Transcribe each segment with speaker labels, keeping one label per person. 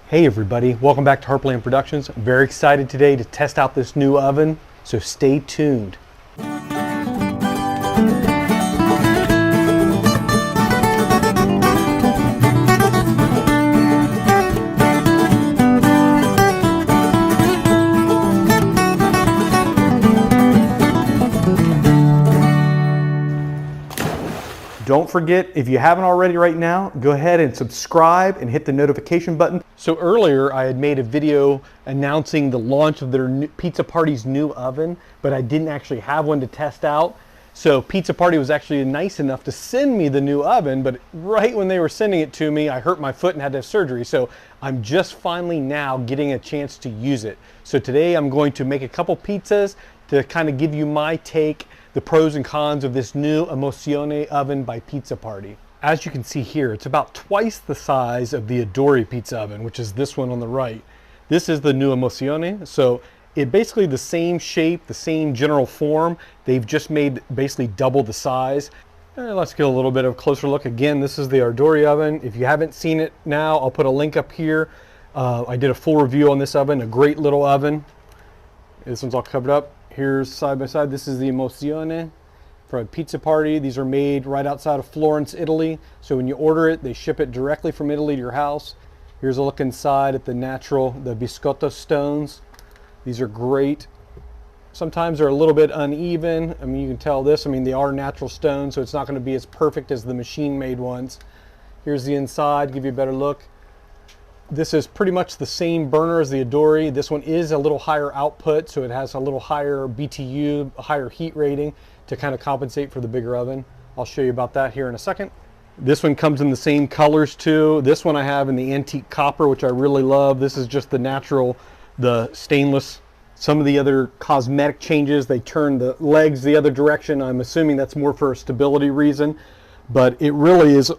Speaker 1: Hey everybody, welcome back to Heartland Productions. I'm very excited today to test out this new oven, so stay tuned. Don't forget, if you haven't already right now, go ahead and subscribe and hit the notification button. So earlier I had made a video announcing the launch of their Pizza Party's new oven, but I didn't actually have one to test out. So Pizza Party was actually nice enough to send me the new oven, but right when they were sending it to me, I hurt my foot and had to have surgery. So I'm just finally now getting a chance to use it. So today I'm going to make a couple pizzas to kind of give you my take, the pros and cons of this new Emozione oven by Pizza Party. As you can see here, it's about twice the size of the Adori pizza oven, which is this one on the right. This is the new Emozione, so it basically the same shape, the same general form. They've just made basically double the size. Let's get a little bit of a closer look. Again, this is the Adori oven. If you haven't seen it now, I'll put a link up here. I did a full review on this oven, a great little oven. This one's all covered up. Here's side by side. This is the Emozione for a Pizza Party. These are made right outside of Florence, Italy. So when you order it, they ship it directly from Italy to your house. Here's a look inside at the biscotto stones. These are great. Sometimes they're a little bit uneven. I mean, you can tell this. I mean, they are natural stones, so it's not going to be as perfect as the machine-made ones. Here's the inside, give you a better look. This is pretty much the same burner as the Adori. This one is a little higher output, so it has a little higher BTU, a higher heat rating to kind of compensate for the bigger oven. I'll show you about that here in a second. This one comes in the same colors too. This one I have in the antique copper, which I really love. This is just the natural, the stainless. Some of the other cosmetic changes, they turn the legs the other direction. I'm assuming that's more for a stability reason, but it really is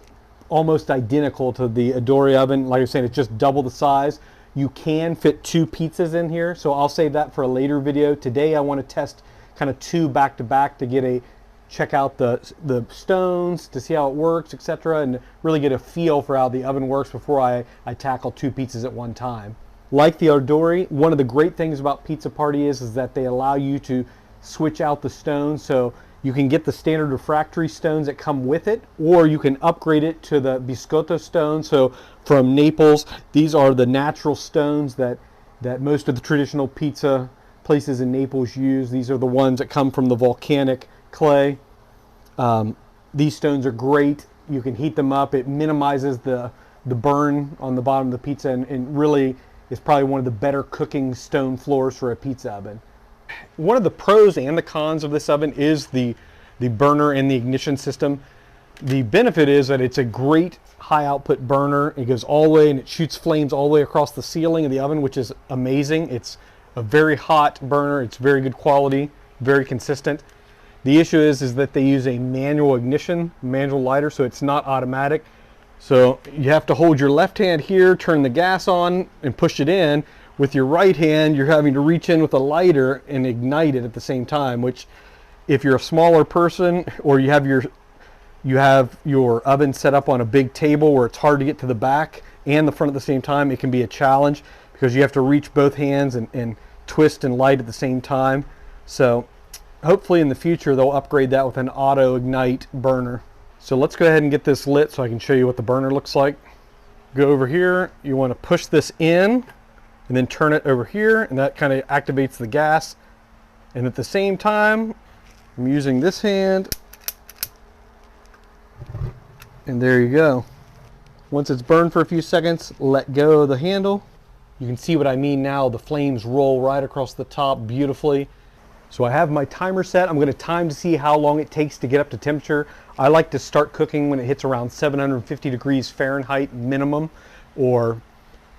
Speaker 1: almost identical to the Adori oven. Like I was saying, it's just double the size. You can fit two pizzas in here, so I'll save that for a later video. Today I want to test kind of two back to back to check out the stones, to see how it works, etc., and really get a feel for how the oven works before I tackle two pizzas at one time. Like the Adori, one of the great things about Pizza Party is that they allow you to switch out the stones. So you can get the standard refractory stones that come with it, or you can upgrade it to the biscotto stones. So from Naples, these are the natural stones that most of the traditional pizza places in Naples use. These are the ones that come from the volcanic clay. These stones are great. You can heat them up. It minimizes the burn on the bottom of the pizza, and really is probably one of the better cooking stone floors for a pizza oven. One of the pros and the cons of this oven is the burner and the ignition system. The benefit is that it's a great high output burner. It goes all the way and it shoots flames all the way across the ceiling of the oven, which is amazing. It's a very hot burner. It's very good quality, very consistent. The issue is that they use a manual ignition, manual lighter, so it's not automatic. So you have to hold your left hand here, turn the gas on and push it in. With your right hand, you're having to reach in with a lighter and ignite it at the same time, which if you're a smaller person or you have your oven set up on a big table where it's hard to get to the back and the front at the same time, it can be a challenge because you have to reach both hands and twist and light at the same time. So hopefully in the future they'll upgrade that with an auto ignite burner. So let's go ahead and get this lit so I can show you what the burner looks like. Go over here, you want to push this in and then turn it over here, and that kind of activates the gas. And at the same time, I'm using this hand, and there you go. Once it's burned for a few seconds, let go of the handle. You can see what I mean now. The flames roll right across the top beautifully. So I have my timer set. I'm going to time to see how long it takes to get up to temperature. I like to start cooking when it hits around 750 degrees Fahrenheit minimum, or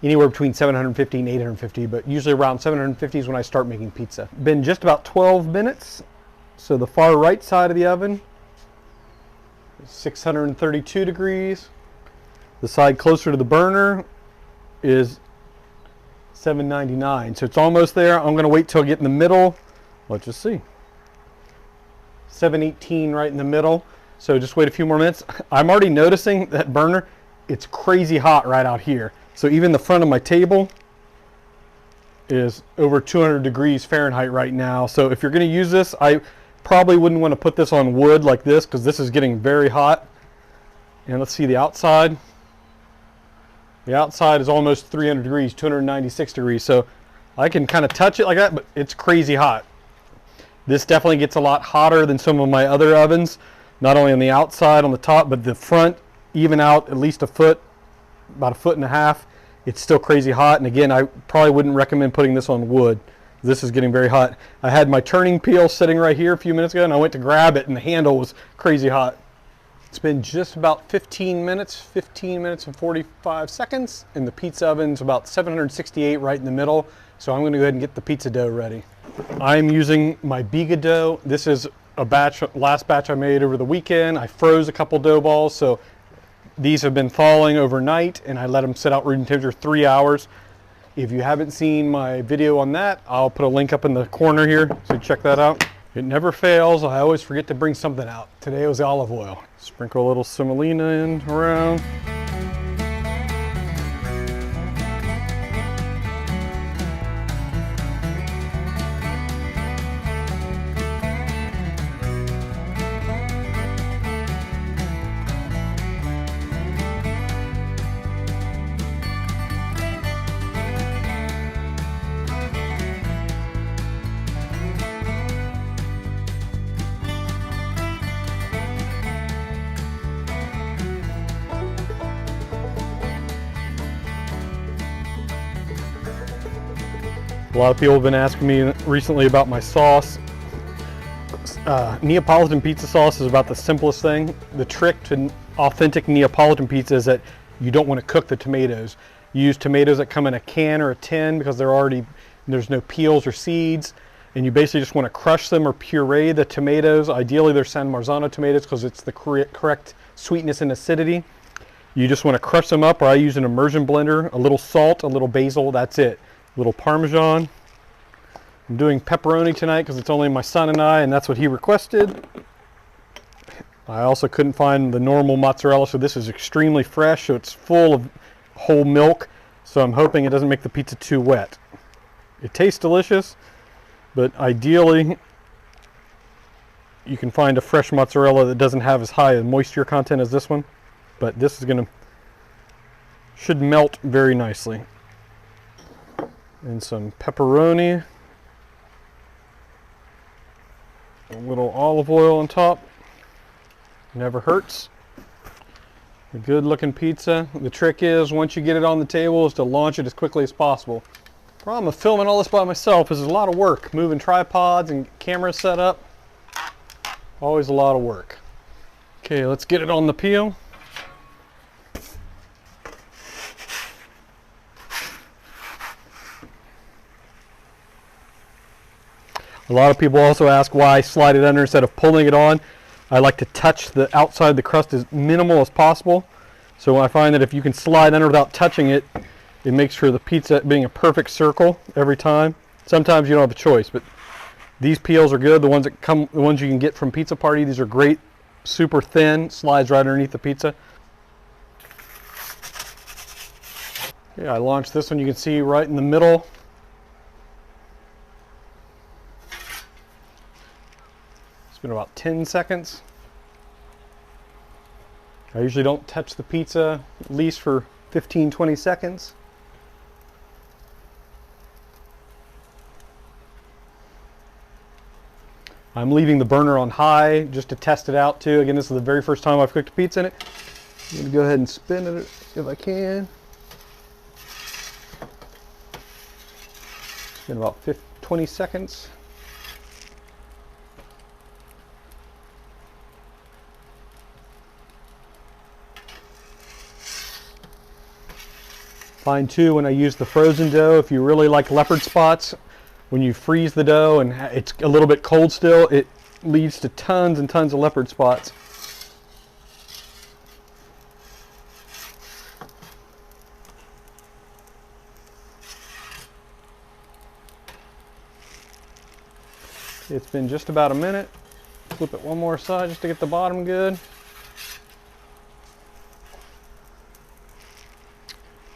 Speaker 1: anywhere between 750 and 850, but usually around 750 is when I start making pizza. Been just about 12 minutes. So the far right side of the oven is 632 degrees. The side closer to the burner is 799. So it's almost there. I'm going to wait till I get in the middle. Let's just see. 718 right in the middle. So just wait a few more minutes. I'm already noticing that burner, it's crazy hot right out here. So even the front of my table is over 200 degrees Fahrenheit right now. So if you're going to use this, I probably wouldn't want to put this on wood like this, because this is getting very hot. And let's see the outside. The outside is almost 300 degrees, 296 degrees. So I can kind of touch it like that, but it's crazy hot. This definitely gets a lot hotter than some of my other ovens, not only on the outside, on the top, but the front, even out at least a foot, about 1.5 feet. It's still crazy hot. And again, I probably wouldn't recommend putting this on wood. This is getting very hot. I had my turning peel sitting right here a few minutes ago, and I went to grab it, and the handle was crazy hot. It's been just about 15 minutes and 45 seconds, and the pizza oven's about 768 right in the middle. So I'm going to go ahead and get the pizza dough ready. I'm using my Biga dough. This is a last batch I made over the weekend. I froze a couple dough balls, so these have been thawing overnight, and I let them sit out room temperature 3 hours. If you haven't seen my video on that, I'll put a link up in the corner here, so check that out. It never fails. I always forget to bring something out. Today was olive oil. Sprinkle a little semolina in around. A lot of people have been asking me recently about my sauce. Neapolitan pizza sauce is about the simplest thing. The trick to authentic Neapolitan pizza is that you don't want to cook the tomatoes. You use tomatoes that come in a can or a tin because there's no peels or seeds, and you basically just want to crush them or puree the tomatoes. Ideally they're San Marzano tomatoes because it's the correct sweetness and acidity. You just want to crush them up, or I use an immersion blender, a little salt, a little basil, that's it. A little Parmesan. I'm doing pepperoni tonight because it's only my son and I, and that's what he requested. I also couldn't find the normal mozzarella, so this is extremely fresh, so it's full of whole milk, so I'm hoping it doesn't make the pizza too wet. It tastes delicious, but ideally you can find a fresh mozzarella that doesn't have as high a moisture content as this one, but this is should melt very nicely. And some pepperoni, a little olive oil on top, never hurts. A good looking pizza. The trick is, once you get it on the table, is to launch it as quickly as possible. Problem of filming all this by myself is there's a lot of work, moving tripods and cameras set up. Always a lot of work. Okay, let's get it on the peel. A lot of people also ask why I slide it under instead of pulling it on. I like to touch the outside of the crust as minimal as possible. So I find that if you can slide under without touching it, it makes for the pizza being a perfect circle every time. Sometimes you don't have a choice, but these peels are good. The ones you can get from Pizza Party, these are great, super thin, slides right underneath the pizza. Okay, I launched this one, you can see right in the middle. It's been about 10 seconds. I usually don't touch the pizza at least for 15-20 seconds. I'm leaving the burner on high just to test it out too. Again, this is the very first time I've cooked a pizza in it. I'm going to go ahead and spin it if I can. It's been about 20 seconds. Find too, when I use the frozen dough, if you really like leopard spots, when you freeze the dough and it's a little bit cold still, it leads to tons and tons of leopard spots. It's been just about a minute. Flip it one more side just to get the bottom good.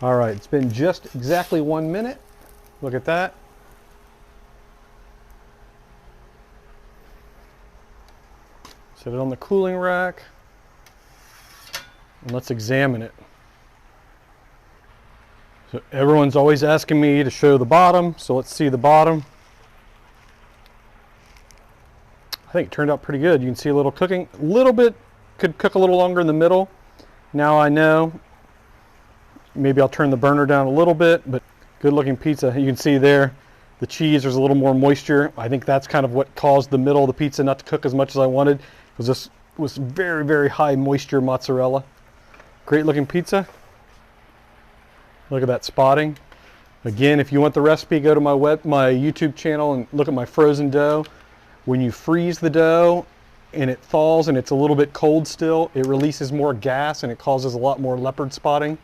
Speaker 1: All right, it's been just exactly 1 minute. Look at that. Set it on the cooling rack, and let's examine it. So everyone's always asking me to show the bottom, so let's see the bottom. I think it turned out pretty good. You can see a little cooking, a little bit, could cook a little longer in the middle. Now I know. Maybe I'll turn the burner down a little bit, but good looking pizza. You can see there, the cheese, there's a little more moisture. I think that's kind of what caused the middle of the pizza not to cook as much as I wanted, because this was very, very high moisture mozzarella. Great looking pizza. Look at that spotting. Again, if you want the recipe, go to my YouTube channel and look at my frozen dough. When you freeze the dough and it thaws and it's a little bit cold still, it releases more gas and it causes a lot more leopard spotting.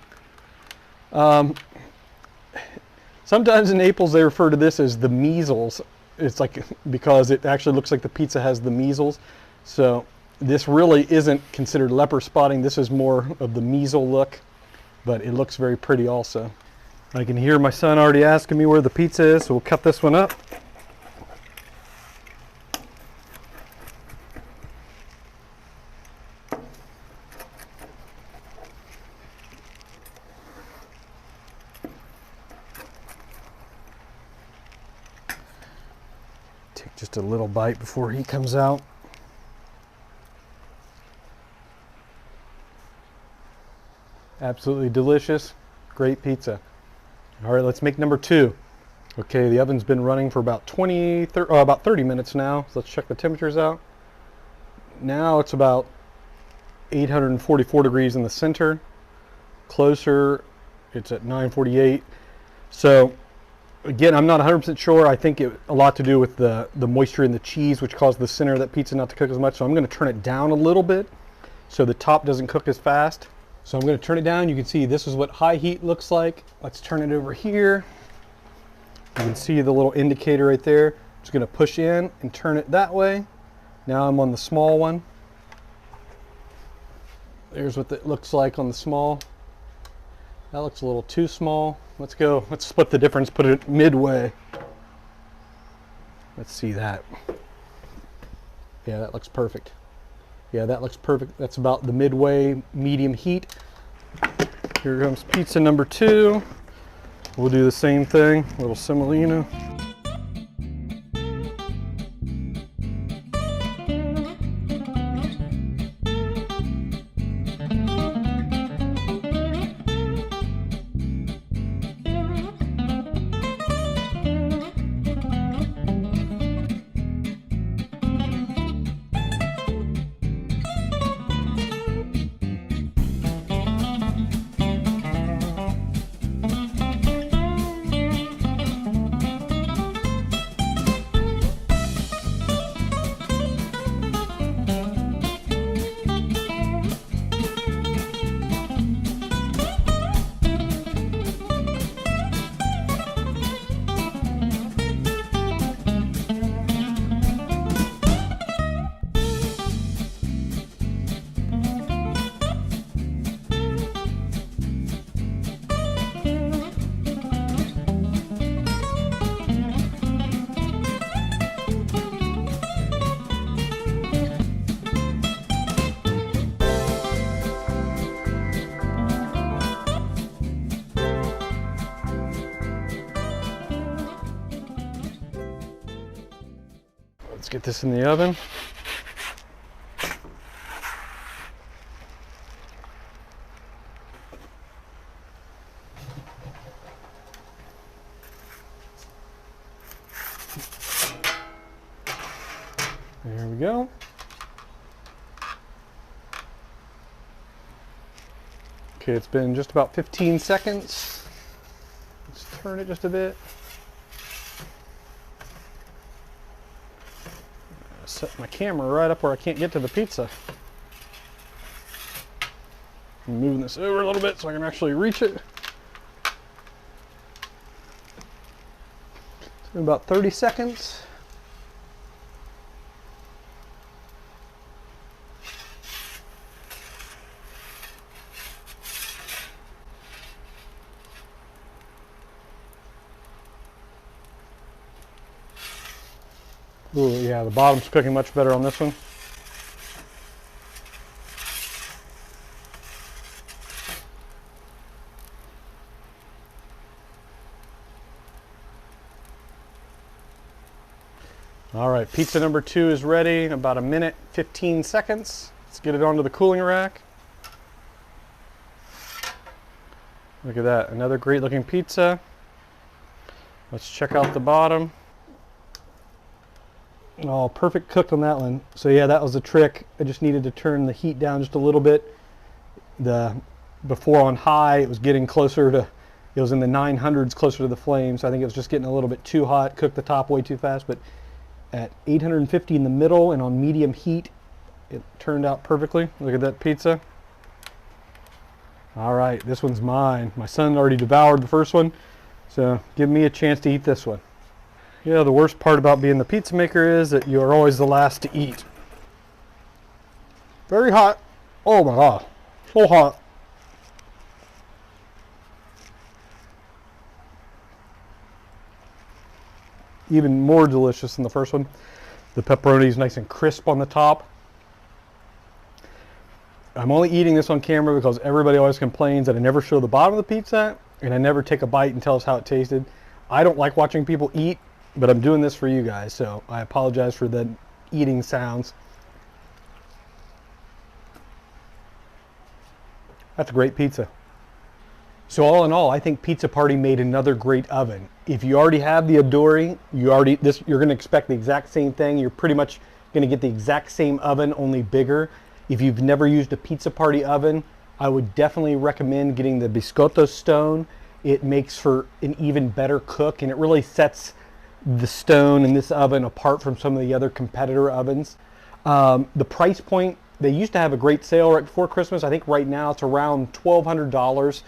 Speaker 1: Sometimes in Naples they refer to this as the measles. It's like, because it actually looks like the pizza has the measles. So this really isn't considered leopard spotting. This is more of the measle look, but it looks very pretty also. I can hear my son already asking me where the pizza is, so we'll cut this one up. Take just a little bite before he comes out. Absolutely delicious, great pizza. All right, let's make number 2. Okay, the oven's been running for about 30 minutes now. So let's check the temperatures out. Now it's about 844 degrees in the center. Closer, it's at 948. So again, I'm not 100% sure. I think it a lot to do with the moisture in the cheese, which caused the center of that pizza not to cook as much. So I'm going to turn it down a little bit so the top doesn't cook as fast. So I'm going to turn it down. You can see this is what high heat looks like. Let's turn it over here. You can see the little indicator right there. I'm just going to push in and turn it that way. Now I'm on the small one. There's what it looks like on the small. That looks a little too small. Let's go. Let's split the difference, put it midway. Let's see that. Yeah, that looks perfect. Yeah, that looks perfect. That's about the midway medium heat. Here comes pizza number 2. We'll do the same thing, a little semolina. Let's get this in the oven. There we go. Okay, it's been just about 15 seconds. Let's turn it just a bit. Set my camera right up where I can't get to the pizza. I'm moving this over a little bit so I can actually reach it. It's been about 30 seconds. Ooh, yeah, the bottom's cooking much better on this one. All right, pizza number 2 is ready in about 1 minute, 15 seconds. Let's get it onto the cooling rack. Look at that, another great looking pizza. Let's check out the bottom. Oh, perfect cooked on that one. So yeah, that was the trick. I just needed to turn the heat down just a little bit. Before on high, it was getting closer to, it was in the 900s closer to the flame. So I think it was just getting a little bit too hot, cooked the top way too fast, but at 850 in the middle and on medium heat, it turned out perfectly. Look at that pizza. All right, this one's mine. My son already devoured the first one, so give me a chance to eat this one. Yeah, the worst part about being the pizza maker is that you're always the last to eat. Very hot. Oh my God, so hot. Even more delicious than the first one. The pepperoni is nice and crisp on the top. I'm only eating this on camera because everybody always complains that I never show the bottom of the pizza and I never take a bite and tell us how it tasted. I don't like watching people eat, but I'm doing this for you guys, so I apologize for the eating sounds. That's a great pizza. So all in all, I think Pizza Party made another great oven. If you already have the Adori, you're going to expect the exact same thing. You're pretty much going to get the exact same oven, only bigger. If you've never used a Pizza Party oven, I would definitely recommend getting the Biscotto stone. It makes for an even better cook, and it really sets the stone in this oven apart from some of the other competitor ovens. The price point, they used to have a great sale right before Christmas. I think right now it's around $1,200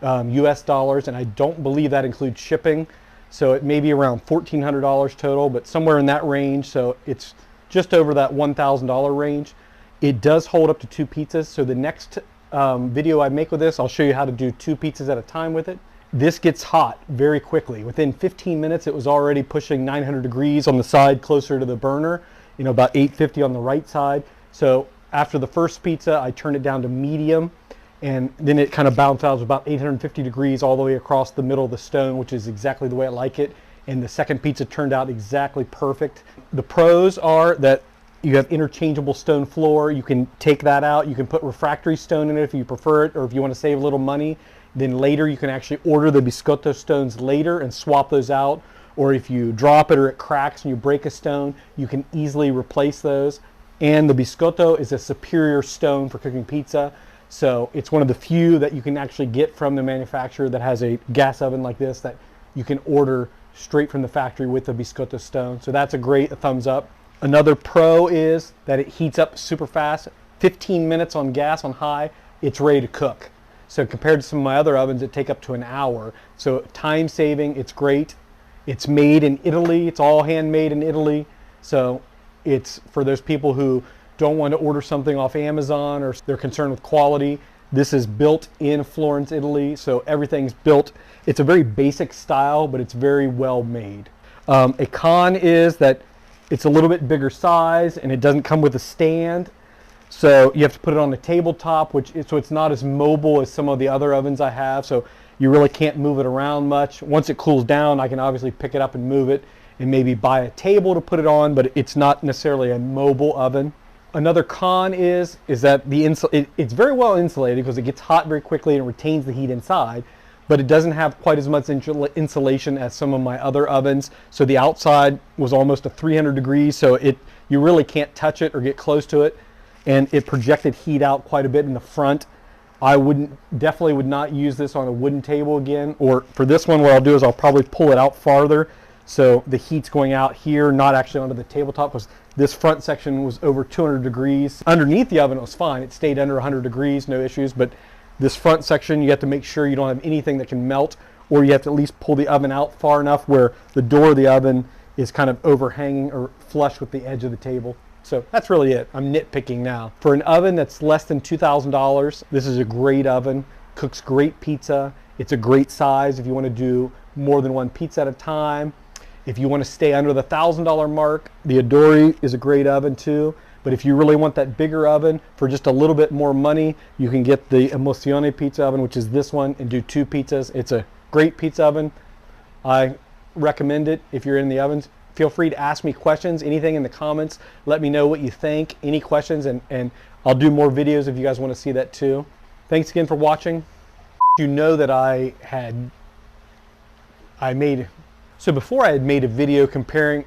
Speaker 1: US dollars, and I don't believe that includes shipping. So it may be around $1,400 total, but somewhere in that range. So it's just over that $1,000 range. It does hold up to 2 pizzas. So the next video I make with this, I'll show you how to do 2 pizzas at a time with it. This gets hot very quickly. Within 15 minutes, it was already pushing 900 degrees on the side closer to the burner, about 850 on the right side. So after the first pizza, I turned it down to medium, and then it kind of bounced out. It was about 850 degrees all the way across the middle of the stone, which is exactly the way I like it. And the second pizza turned out exactly perfect. The pros are that you have interchangeable stone floor. You can take that out. You can put refractory stone in it if you prefer it, or if you want to save a little money. Then later you can actually order the Biscotto stones later and swap those out. Or if you drop it or it cracks and you break a stone, you can easily replace those. And the Biscotto is a superior stone for cooking pizza. So it's one of the few that you can actually get from the manufacturer that has a gas oven like this that you can order straight from the factory with the Biscotto stone. So that's a great thumbs up. Another pro is that it heats up super fast. 15 minutes on gas on high, it's ready to cook. So compared to some of my other ovens that take up to an hour. So time saving, it's great. It's made in Italy. It's all handmade in Italy. So it's for those people who don't want to order something off Amazon or they're concerned with quality. This is built in Florence, Italy. So everything's built. It's a very basic style, but it's very well made. A con is that it's a little bit bigger size and it doesn't come with a stand. So you have to put it on the tabletop, so it's not as mobile as some of the other ovens I have. So you really can't move it around much. Once it cools down, I can obviously pick it up and move it and maybe buy a table to put it on, but it's not necessarily a mobile oven. Another con is that it's very well insulated because it gets hot very quickly and retains the heat inside, but it doesn't have quite as much insulation as some of my other ovens. So the outside was almost a 300 degrees, so you really can't touch it or get close to it. And it projected heat out quite a bit in the front. I definitely would not use this on a wooden table again. Or for this one, what I'll do is I'll probably pull it out farther so the heat's going out here, not actually onto the tabletop, because this front section was over 200 degrees. Underneath the oven, it was fine. It stayed under 100 degrees, no issues. But this front section, you have to make sure you don't have anything that can melt, or you have to at least pull the oven out far enough where the door of the oven is kind of overhanging or flush with the edge of the table. So that's really it. I'm nitpicking now. For an oven that's less than $2,000, this is a great oven. Cooks great pizza. It's a great size if you want to do more than one pizza at a time. If you want to stay under the $1,000 mark, the Adori is a great oven too. But if you really want that bigger oven for just a little bit more money, you can get the Emozione pizza oven, which is this one, and do 2 pizzas. It's a great pizza oven. I recommend it if you're in the ovens. Feel free to ask me questions, anything in the comments. Let me know what you think, any questions, and I'll do more videos if you guys want to see that too. Thanks again for watching. You know that so before I had made a video comparing,